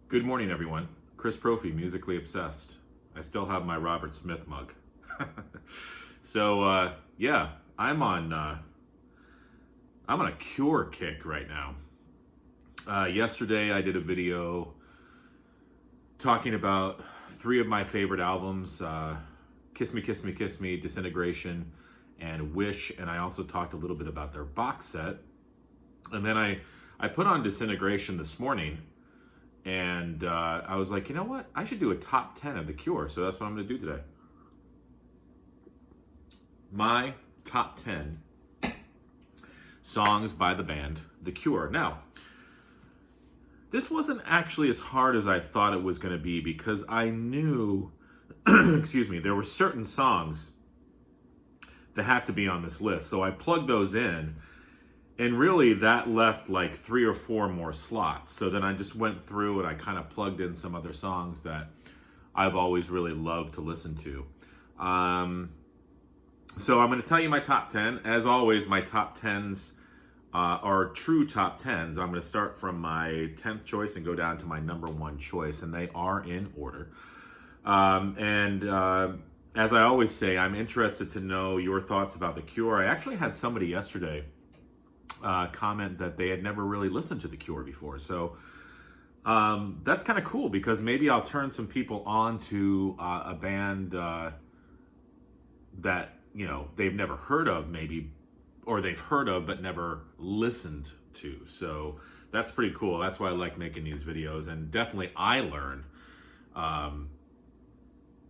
Good morning, everyone. Chris Prophy, musically obsessed. I still have my Robert Smith mug. So I'm on a Cure kick right now. Yesterday, I did a video talking about three of my favorite albums: "Kiss Me, Kiss Me, Kiss Me," "Disintegration," and "Wish." And I also talked a little bit about their box set. And then I put on "Disintegration" this morning. And I was like, you know what? I should do a top 10 of The Cure. So that's what I'm going to do today. My top 10 songs by the band The Cure. Now, this wasn't actually as hard as I thought it was going to be because I knew, there were certain songs that had to be on this list. So I plugged those in. And really, that left like 3 or 4 more slots. So then I just went through and I kind of plugged in some other songs that I've always really loved to listen to. So I'm going to tell you my top 10. As always, my top 10s are true top 10s. I'm going to start from my 10th choice and go down to my number 1 choice. And they are in order. As I always say, I'm interested to know your thoughts about The Cure. I actually had somebody yesterday comment that they had never really listened to The Cure before. So that's kind of cool because maybe I'll turn some people on to a band that, they've never heard of maybe, or they've heard of but never listened to. So that's pretty cool. That's why I like making these videos. And definitely I learn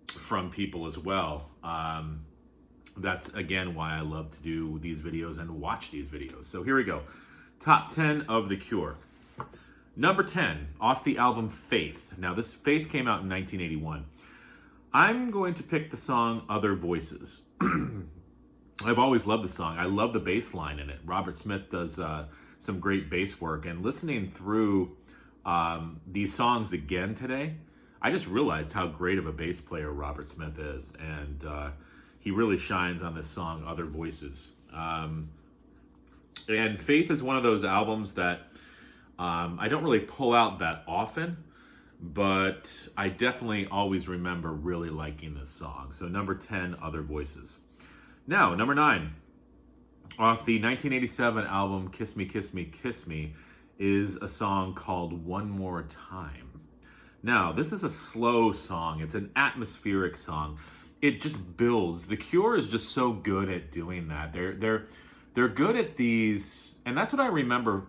from people as well. That's, again, why I love to do these videos and watch these videos. So here we go. Top 10 of The Cure. Number 10, off the album Faith. Now, this Faith came out in 1981. I'm going to pick the song Other Voices. I've always loved the song. I love the bass line in it. Robert Smith does some great bass work. And listening through these songs again today, I just realized how great of a bass player Robert Smith is. And he really shines on this song, Other Voices. And Faith is one of those albums that I don't really pull out that often, but I definitely always remember really liking this song. So number 10, Other Voices. Now, number 9, off the 1987 album Kiss Me, Kiss Me, Kiss Me, is a song called One More Time. Now, this is a slow song. It's an atmospheric song. It just builds. The Cure is just so good at doing that. They're good at these, and that's what I remember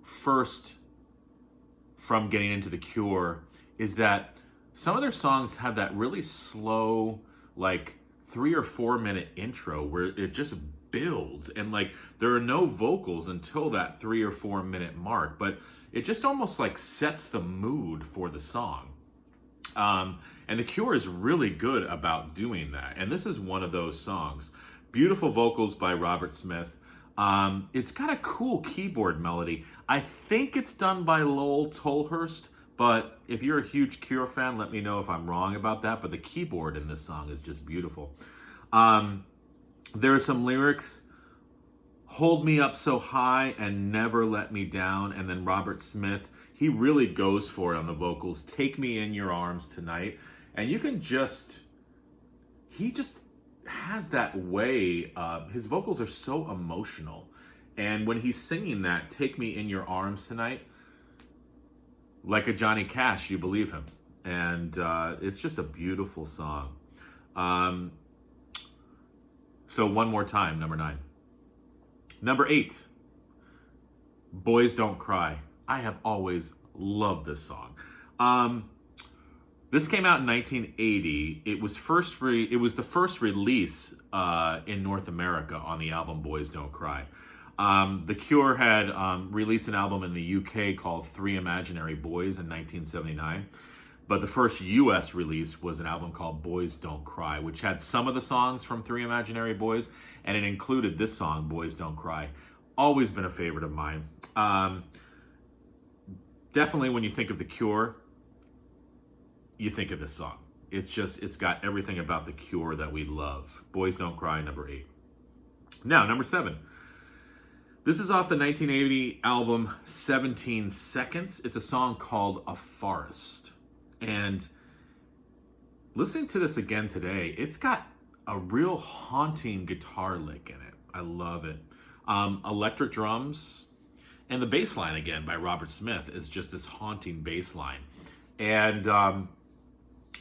first from getting into The Cure, is that some of their songs have that really slow, like 3 or 4 minute intro where it just builds, and like there are no vocals until that 3 or 4 minute mark, but it just almost like sets the mood for the song. And The Cure is really good about doing that. And this is one of those songs. Beautiful vocals by Robert Smith. It's got a cool keyboard melody. I think it's done by Lowell Tolhurst, but if you're a huge Cure fan, let me know if I'm wrong about that. But the keyboard in this song is just beautiful. There are some lyrics: "Hold me up so high and never let me down." And then Robert Smith, he really goes for it on the vocals. "Take me in your arms tonight." And you can he just has that way. His vocals are so emotional. And when he's singing that, "Take me in your arms tonight," like a Johnny Cash, you believe him. And it's just a beautiful song. So One More Time, number 9. Number 8, Boys Don't Cry. I have always loved this song. This came out in 1980. It was the first release in North America on the album Boys Don't Cry. The Cure had released an album in the UK called Three Imaginary Boys in 1979. But the first US release was an album called Boys Don't Cry, which had some of the songs from Three Imaginary Boys, and it included this song, Boys Don't Cry. Always been a favorite of mine. Definitely when you think of The Cure, you think of this song. It's got everything about The Cure that we love. Boys Don't Cry, number 8. Now, number 7. This is off the 1980 album 17 Seconds. It's a song called A Forest. And listening to this again today, it's got a real haunting guitar lick in it. I love it. Electric drums, and the bass line again by Robert Smith is just this haunting bass line. And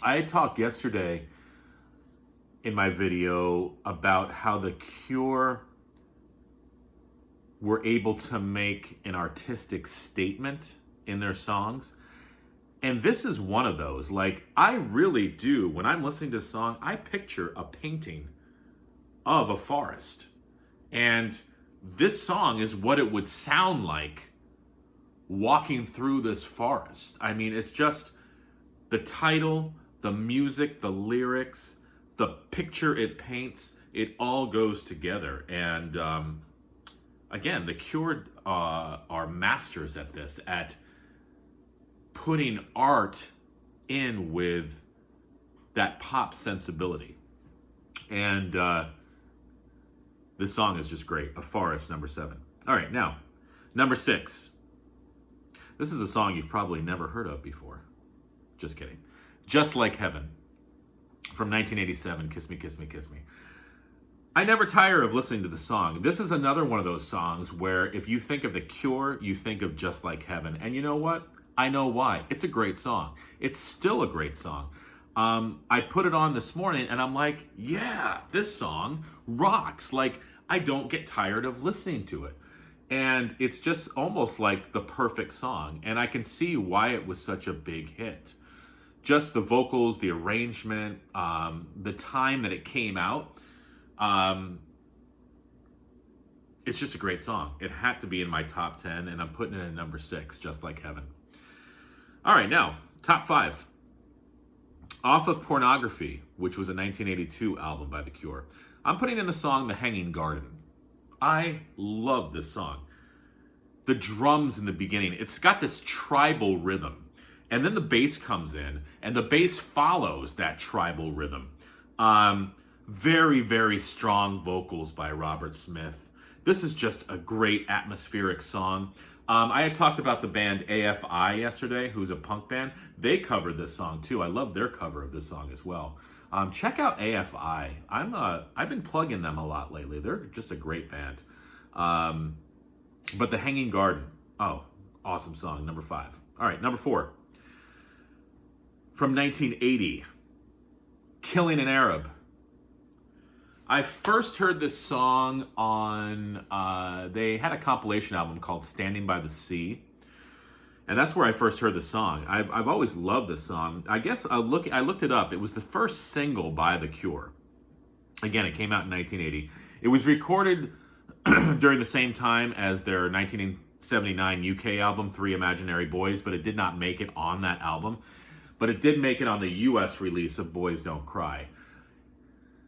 I talked yesterday in my video about how The Cure were able to make an artistic statement in their songs. And this is one of those. Like, I really do, when I'm listening to a song, I picture a painting of a forest. And this song is what it would sound like walking through this forest. I mean, it's just the title, the music, the lyrics, the picture it paints, it all goes together. And again, The Cure are masters at this, at putting art in with that pop sensibility. And this song is just great. A Forest, number 7. All right, now, number 6. This is a song you've probably never heard of before. Just kidding. Just Like Heaven from 1987, Kiss Me, Kiss Me, Kiss Me. I never tire of listening to the song. This is another one of those songs where if you think of The Cure, you think of Just Like Heaven. And you know what? I know why. It's a great song. It's still a great song. I put it on this morning and I'm like, yeah, this song rocks. Like, I don't get tired of listening to it. And it's just almost like the perfect song. And I can see why it was such a big hit. Just the vocals, the arrangement, the time that it came out. It's just a great song. It had to be in my top 10, and I'm putting it in number 6, Just Like Heaven. All right, now, top 5. Off of Pornography, which was a 1982 album by The Cure, I'm putting in the song The Hanging Garden. I love this song. The drums in the beginning, it's got this tribal rhythm. And then the bass comes in, and the bass follows that tribal rhythm. Very, very strong vocals by Robert Smith. This is just a great atmospheric song. I had talked about the band AFI yesterday, who's a punk band. They covered this song too. I love their cover of this song as well. Check out AFI. I've been plugging them a lot lately. They're just a great band. But The Hanging Garden, oh, awesome song, number 5. All right, number 4. From 1980, Killing an Arab. I first heard this song on, they had a compilation album called Standing by the Sea. And that's where I first heard the song. I've always loved this song. I guess I looked it up. It was the first single by The Cure. Again, it came out in 1980. It was recorded during the same time as their 1979 UK album, Three Imaginary Boys, but it did not make it on that album. But it did make it on the US release of Boys Don't Cry.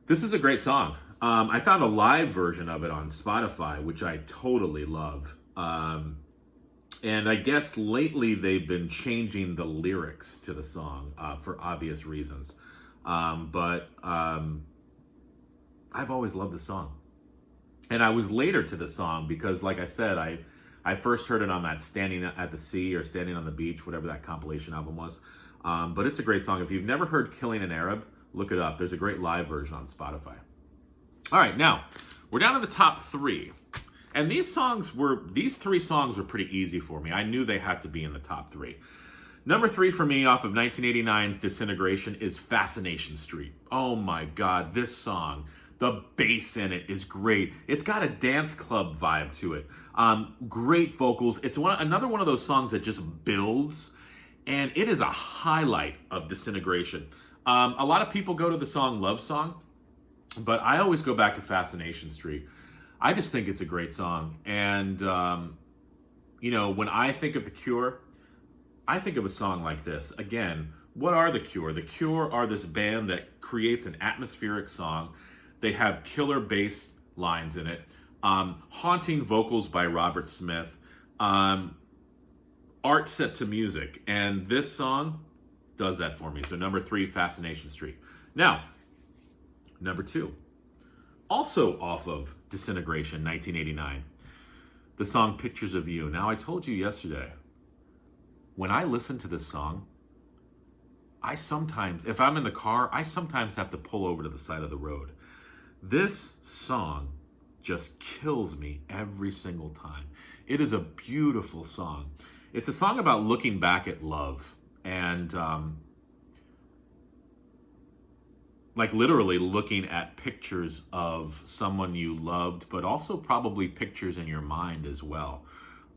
This is a great song. I found a live version of it on Spotify, which I totally love. And I guess lately they've been changing the lyrics to the song for obvious reasons. But I've always loved the song. And I was later to the song because, like I said, I first heard it on that Standing at the Sea or Standing on the Beach, whatever that compilation album was. But it's a great song. If you've never heard Killing an Arab, look it up. There's a great live version on Spotify. All right, now, we're down to the top 3. And these 3 songs were pretty easy for me. I knew they had to be in the top 3. Number 3 for me off of 1989's Disintegration is Fascination Street. Oh my God, this song. The bass in it is great. It's got a dance club vibe to it. Great vocals. It's another one of those songs that just builds. And it is a highlight of Disintegration. A lot of people go to the song Love Song, but I always go back to Fascination Street. I just think it's a great song. And, when I think of The Cure, I think of a song like this. Again, what are The Cure? The Cure are this band that creates an atmospheric song. They have killer bass lines in it. Haunting vocals by Robert Smith. Art set to music. And this song does that for me. So number 3, Fascination Street. Now, number 2. Also off of Disintegration, 1989. the song Pictures of You. Now, I told you yesterday, when I listen to this song, I sometimes, if I'm in the car, I sometimes have to pull over to the side of the road. This song just kills me every single time. It is a beautiful song. It's a song about looking back at love and like literally looking at pictures of someone you loved, but also probably pictures in your mind as well.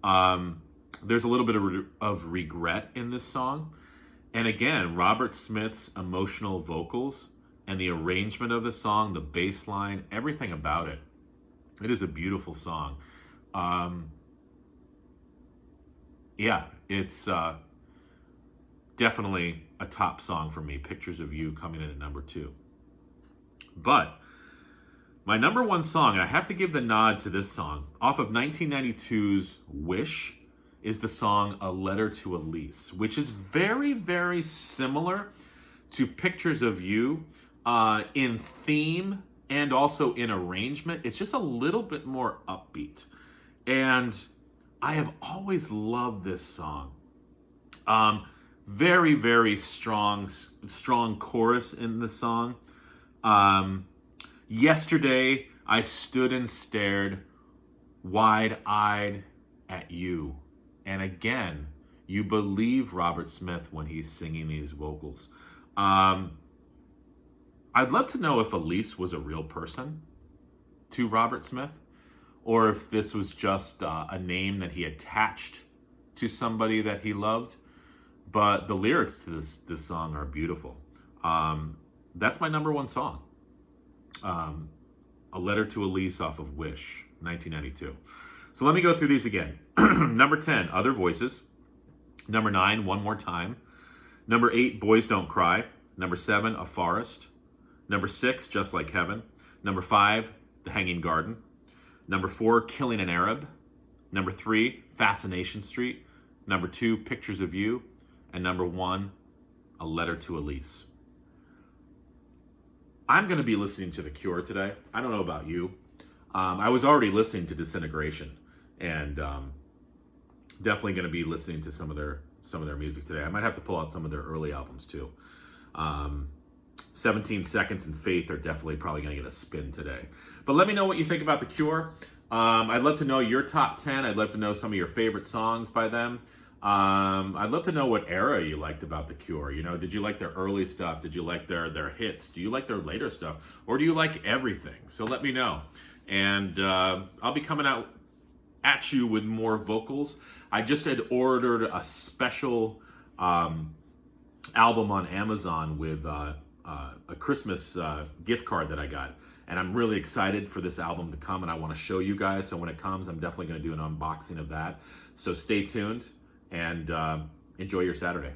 There's a little bit of regret in this song. And again, Robert Smith's emotional vocals and the arrangement of the song, the bass line, everything about it. It is a beautiful song. Yeah, it's definitely a top song for me. Pictures of You coming in at number 2. But my number 1 song, I have to give the nod to this song, off of 1992's Wish, is the song A Letter to Elise, which is very, very similar to Pictures of You in theme and also in arrangement. It's just a little bit more upbeat. And I have always loved this song. Very, very strong chorus in the song. Yesterday, I stood and stared wide-eyed at you. And again, you believe Robert Smith when he's singing these vocals. I'd love to know if Elise was a real person to Robert Smith, or if this was just a name that he attached to somebody that he loved. But the lyrics to this song are beautiful. That's my number 1 song. A Letter to Elise off of Wish, 1992. So let me go through these again. Number 10, Other Voices. Number 9, One More Time. Number 8, Boys Don't Cry. Number 7, A Forest. Number 6, Just Like Heaven. Number 5, The Hanging Garden. Number 4, Killing an Arab. Number 3, Fascination Street. Number 2, Pictures of You. And number 1, A Letter to Elise. I'm going to be listening to The Cure today. I don't know about you. I was already listening to Disintegration, and definitely going to be listening to some of their music today. I might have to pull out some of their early albums too. 17 Seconds and Faith are definitely probably going to get a spin today. But let me know what you think about The Cure. I'd love to know your top 10. I'd love to know some of your favorite songs by them. I'd love to know what era you liked about The Cure. You know, did you like their early stuff? Did you like their hits? Do you like their later stuff? Or do you like everything? So let me know. And I'll be coming out at you with more vocals. I just had ordered a special album on Amazon with a Christmas gift card that I got. And I'm really excited for this album to come, and I want to show you guys. So when it comes, I'm definitely going to do an unboxing of that. So stay tuned and enjoy your Saturday.